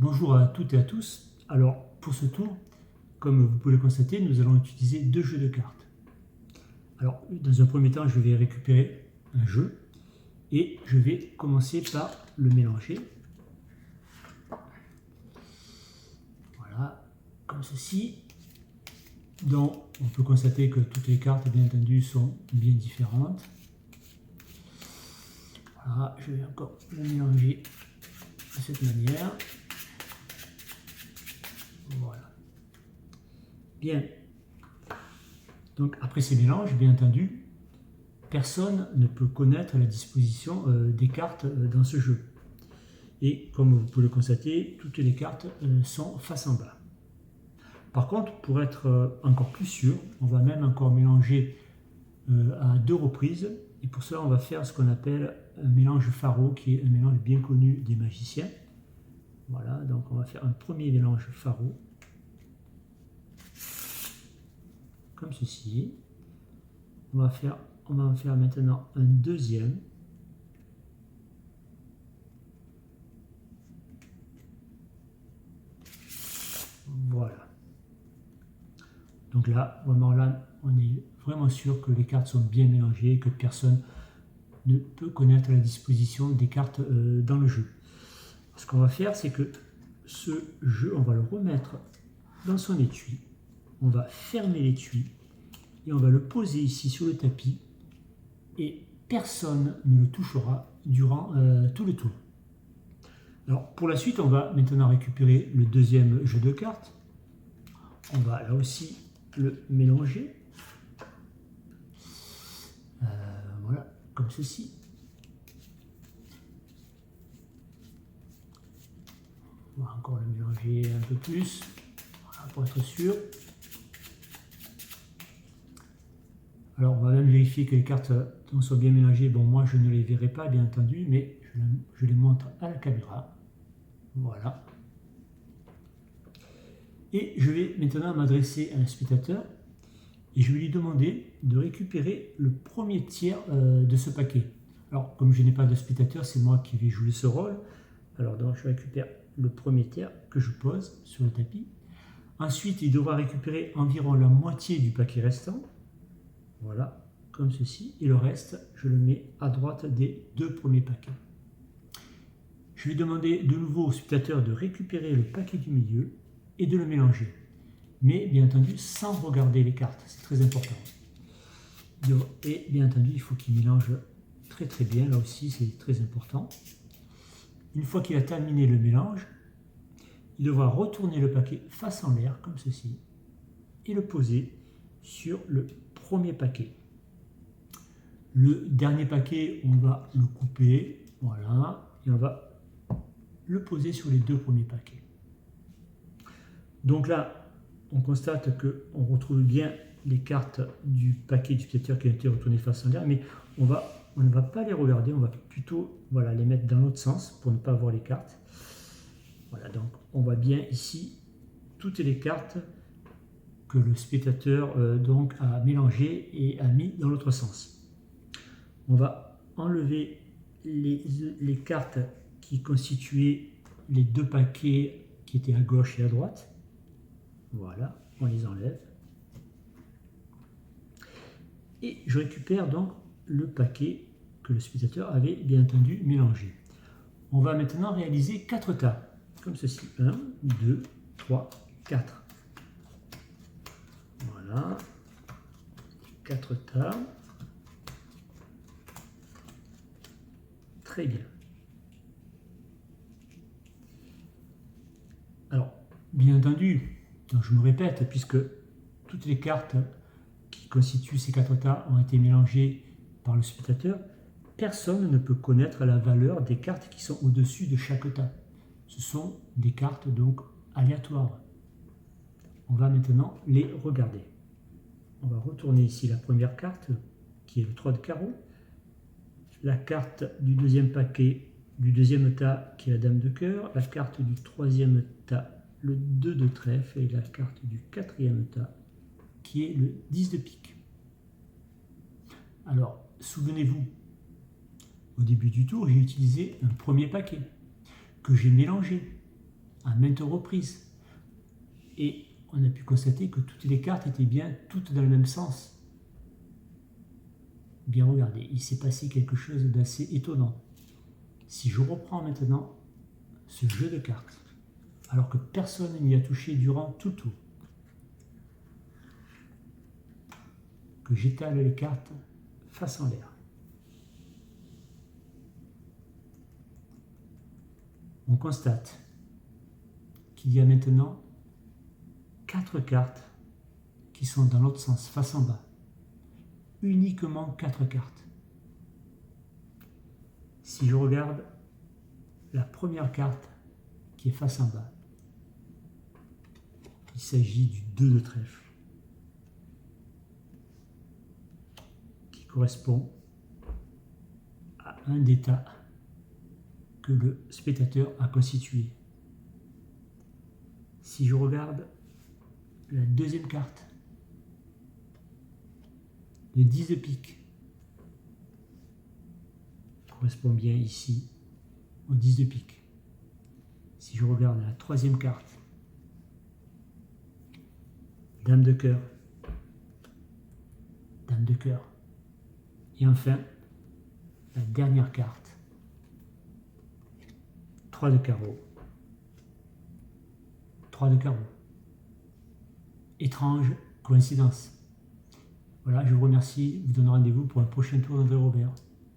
Bonjour à toutes et à tous. Alors pour ce tour, comme vous pouvez le constater, nous allons utiliser deux jeux de cartes. Alors dans un premier temps, je vais récupérer un jeu et je vais commencer par le mélanger. Voilà, comme ceci. Donc on peut constater que toutes les cartes, bien entendu, sont bien différentes. Voilà, je vais encore le mélanger de cette manière. Voilà. Bien. Donc après ces mélanges, bien entendu, personne ne peut connaître la disposition des cartes dans ce jeu. Et comme vous pouvez le constater, toutes les cartes sont face en bas. Par contre, pour être encore plus sûr, on va même encore mélanger à deux reprises. Et pour cela, on va faire ce qu'on appelle un mélange faro, qui est un mélange bien connu des magiciens. Voilà, donc on va faire un premier mélange faro, comme ceci. On va en faire maintenant un deuxième. Voilà. Donc là, vraiment là, on est vraiment sûr que les cartes sont bien mélangées, que personne ne peut connaître la disposition des cartes dans le jeu. Ce qu'on va faire, c'est que ce jeu, on va le remettre dans son étui. On va fermer l'étui et on va le poser ici sur le tapis et personne ne le touchera durant tout le tour. Alors pour la suite, on va maintenant récupérer le deuxième jeu de cartes. On va là aussi le mélanger. Voilà, comme ceci. On va encore le mélanger un peu plus, voilà, pour être sûr. Alors on va même vérifier que les cartes soient bien mélangées. Bon, moi je ne les verrai pas bien entendu, mais je les montre à la caméra. Voilà. Et je vais maintenant m'adresser à un spectateur et je vais lui demander de récupérer le premier tiers de ce paquet. Alors comme je n'ai pas de spectateur, c'est moi qui vais jouer ce rôle. Alors donc je récupère le premier tiers que je pose sur le tapis. Ensuite, il devra récupérer environ la moitié du paquet restant. Voilà, comme ceci. Et le reste, je le mets à droite des deux premiers paquets. Je vais demander de nouveau au spectateur de récupérer le paquet du milieu et de le mélanger. Mais bien entendu, sans regarder les cartes. C'est très important. Et bien entendu, il faut qu'il mélange très très bien. Là aussi, c'est très important. Une fois qu'il a terminé le mélange, il devra retourner le paquet face en l'air, comme ceci, et le poser sur le premier paquet. Le dernier paquet, on va le couper, voilà, et on va le poser sur les deux premiers paquets. Donc là, on constate qu'on retrouve bien les cartes du paquet du spectateur qui ont été retournées face en l'air, mais on ne va pas les regarder, on va plutôt les mettre dans l'autre sens pour ne pas voir les cartes. Voilà, donc on voit bien ici toutes les cartes que le spectateur donc a mélangées et a mis dans l'autre sens. On va enlever les cartes qui constituaient les deux paquets qui étaient à gauche et à droite. Voilà, on les enlève. Et je récupère donc le paquet que le spectateur avait bien entendu mélangé. On va maintenant réaliser 4 tas, comme ceci. 1, 2, 3, 4. Voilà. 4 tas. Très bien. Alors, bien entendu, donc je me répète, puisque toutes les cartes qui constituent ces 4 tas ont été mélangées par le spectateur, personne ne peut connaître la valeur des cartes qui sont au-dessus de chaque tas. Ce sont des cartes donc aléatoires. On va maintenant les regarder. On va retourner ici la première carte, qui est le 3 de carreau. La carte du deuxième paquet, du deuxième tas, qui est la dame de cœur. La carte du troisième tas, le 2 de trèfle. Et la carte du quatrième tas, qui est le 10 de pique. Alors, souvenez-vous, au début du tour, j'ai utilisé un premier paquet que j'ai mélangé. à maintes reprises. Et on a pu constater que toutes les cartes étaient bien toutes dans le même sens. Bien regardez, il s'est passé quelque chose d'assez étonnant. Si je reprends maintenant ce jeu de cartes, alors que personne n'y a touché durant tout le tour, que j'étale les cartes face en l'air, on constate qu'il y a maintenant 4 cartes qui sont dans l'autre sens, face en bas. Uniquement 4 cartes. Si je regarde la première carte qui est face en bas, il s'agit du 2 de trèfle, qui correspond à un des tas que le spectateur a constitué. Si je regarde la deuxième carte, le 10 de pique, correspond bien ici au 10 de pique. Si je regarde la troisième carte, dame de cœur, dame de cœur, et enfin la dernière carte, 3 de carreau, 3 de carreau. Étrange coïncidence. Voilà, je vous remercie, je vous donne rendez-vous pour un prochain tour d'André Robert.